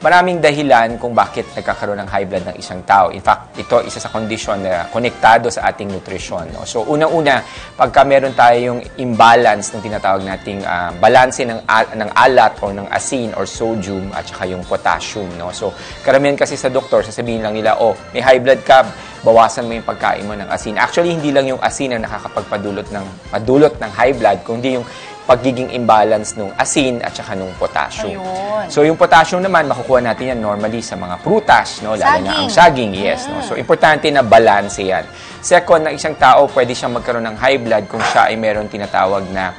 maraming dahilan kung bakit nagkakaroon ng high blood ng isang tao. In fact, ito isa sa kondisyon na konektado sa ating nutrisyon. No? So, unang-una, pagka meron tayong imbalance ng tinatawag nating balanse ng alat o ng asin or sodium at saka yung potassium. No? So, karamihan kasi sa doktor, sasabihin lang nila, oh, may high blood ka, bawasan mo yung pagkain mo ng asin. Actually, hindi lang yung asin ang nakakapagpadulot ng high blood, kundi yung pagiging imbalance ng asin at saka ng potassium. Ayun. So, yung potassium naman, makukuha natin yan normally sa mga prutas, no? Lalo na ang saging, yes. No? So, importante na balance yan. Second, na isang tao, pwede siyang magkaroon ng high blood kung siya ay meron tinatawag na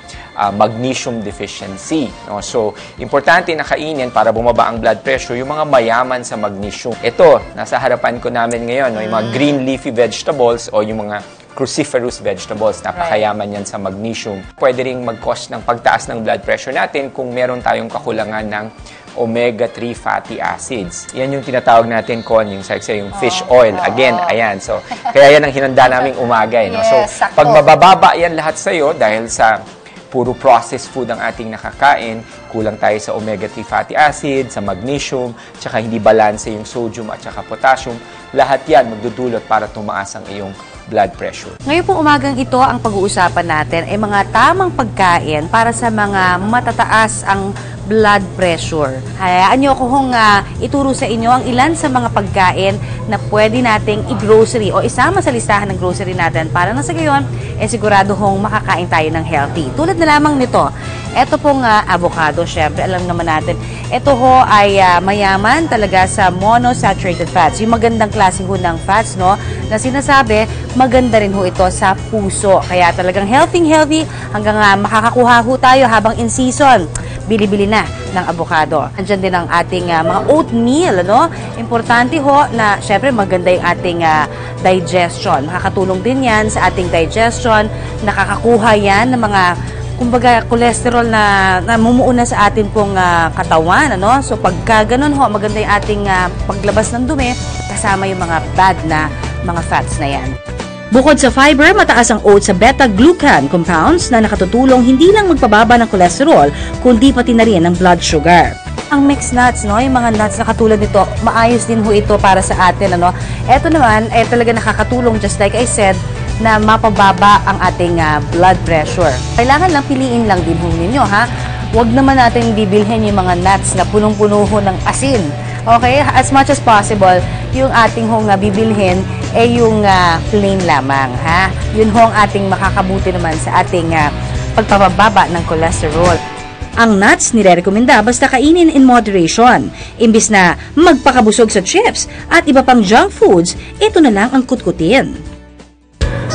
magnesium deficiency. No? So, importante na kainin para bumaba ang blood pressure yung mga mayaman sa magnesium. Ito, nasa harapan ko namin ngayon, no? Yung mga green leafy vegetables o yung mga cruciferous vegetables, napakayaman yan sa magnesium. Pwede ring mag-cause ng pagtaas ng blood pressure natin kung meron tayong kakulangan ng omega-3 fatty acids. Yan yung tinatawag natin yung fish oil. Again, ayan. So, kaya yan ang hinanda naming umaga. No? So, pag mabababa yan lahat sa'yo dahil sa puro processed food ang ating nakakain, kulang tayo sa omega-3 fatty acid, sa magnesium, tsaka hindi balanse yung sodium at tsaka potassium, lahat yan magdudulot para tumaas ang iyong blood pressure. Ngayon pong umagang ito, ang pag-uusapan natin ay mga tamang pagkain para sa mga matataas ang blood pressure. Hayaan niyo akong ituro sa inyo ang ilan sa mga pagkain na pwede nating i-grocery o isama sa listahan ng grocery natin para na sa gayon, sigurado hong makakain tayo ng healthy. Tulad na lamang nito, ito pong avocado, syempre, alam naman natin, ito ho ay mayaman talaga sa monosaturated fats. Yung magandang klase ho ng fats, no, na sinasabi, maganda rin ho ito sa puso. Kaya talagang healthy hanggang makakakuha ho tayo habang in season. Bili-bili na ng avocado. Andiyan din ang ating mga oatmeal, ano? Importante ho na, syempre, maganda yung ating digestion. Makakatulong din yan sa ating digestion. Nakakakuha yan ng mga, kumbaga, cholesterol na namumuuna sa atin pong katawan, ano? So, pagka ganun ho, maganda yung ating paglabas ng dumi, kasama yung mga bad na mga fats na yan. Bukod sa fiber, mataas ang oats sa beta-glucan compounds na nakatutulong hindi lang magpababa ng kolesterol, kundi pati na rin ng blood sugar. Ang mixed nuts, no, yung mga nuts na katulad nito, maayos din ho ito para sa atin, ano. Ito naman ay talaga nakakatulong, just like I said, na mapababa ang ating blood pressure. Kailangan lang piliin lang din ho ninyo, ha. Huwag naman natin bibilhin yung mga nuts na punong-puno ho ng asin. Okay, as much as possible, yung ating hong bibilhin ay yung plain lamang, ha? Yun hong ating makakabuti naman sa ating pagpapababa ng cholesterol. Ang nuts nire-rekomenda basta kainin in moderation. Imbis na magpakabusog sa chips at iba pang junk foods, ito na lang ang kutkutin.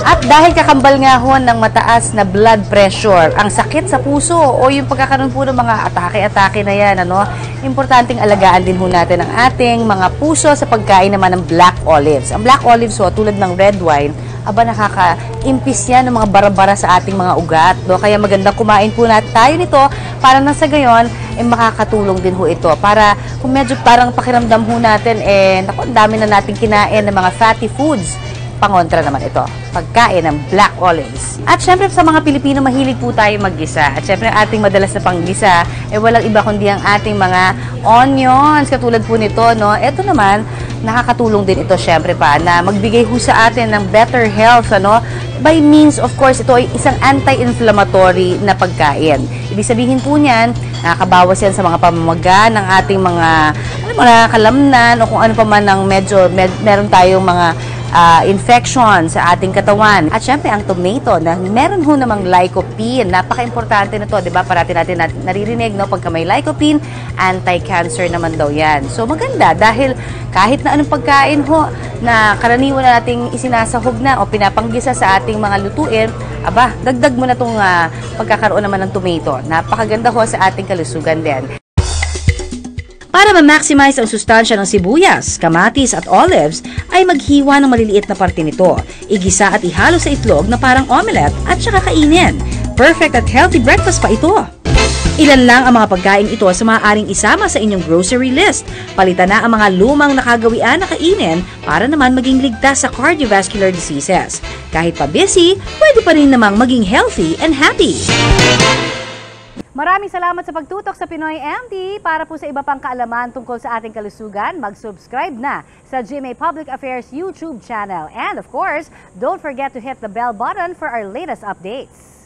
At dahil kakambal nga ho ng mataas na blood pressure, ang sakit sa puso o yung pagkakaroon po ng mga atake-atake na yan, ano, importanteng alagaan din ho natin ang ating mga puso sa pagkain naman ng black olives. Ang black olives ho, tulad ng red wine, nakaka-impis yan ng mga bara-bara sa ating mga ugat. No? Kaya magandang kumain po tayo nito para na sa gayon, makakatulong din ho ito. Para kung medyo parang pakiramdam ho natin, naku, ang dami na natin kinain ng mga fatty foods. Pangontra naman ito, pagkain ng black olives. At syempre sa mga Pilipino, mahilig po tayo maggisa. At syempre ating madalas na panggisa, walang iba kundi ang ating mga onions, katulad po nito, no? Ito naman, nakakatulong din ito syempre pa na magbigay ho sa atin ng better health, ano? By means, of course, ito ay isang anti-inflammatory na pagkain. Ibig sabihin po niyan, nakakabawas yan sa mga pamamaga ng ating mga kalamnan o kung ano pa man ng meron tayong mga infection sa ating katawan. At syempre, ang tomato na meron ho namang lycopene. Napaka-importante na to, di ba? Parati natin naririnig, no? Pagka may lycopene, anti-cancer naman daw yan. So, maganda dahil kahit na anong pagkain ho na karaniwan na nating isinasahog na o pinapanggisa sa ating mga lutuin, dagdag mo na itong pagkakaroon naman ng tomato. Napakaganda ho sa ating kalusugan din. Para ma-maximize ang sustansya ng sibuyas, kamatis at olives, ay maghiwa ng maliliit na parte nito. Igisa at ihalo sa itlog na parang omelette at saka kainin. Perfect at healthy breakfast pa ito. Ilan lang ang mga pagkain ito sa maaaring isama sa inyong grocery list. Palitan na ang mga lumang nakagawian na kainin para naman maging ligtas sa cardiovascular diseases. Kahit pa busy, pwede pa rin namang maging healthy and happy. Maraming salamat sa pagtutok sa Pinoy MD. Para po sa iba pang kaalaman tungkol sa ating kalusugan, mag-subscribe na sa GMA Public Affairs YouTube channel. And of course, don't forget to hit the bell button for our latest updates.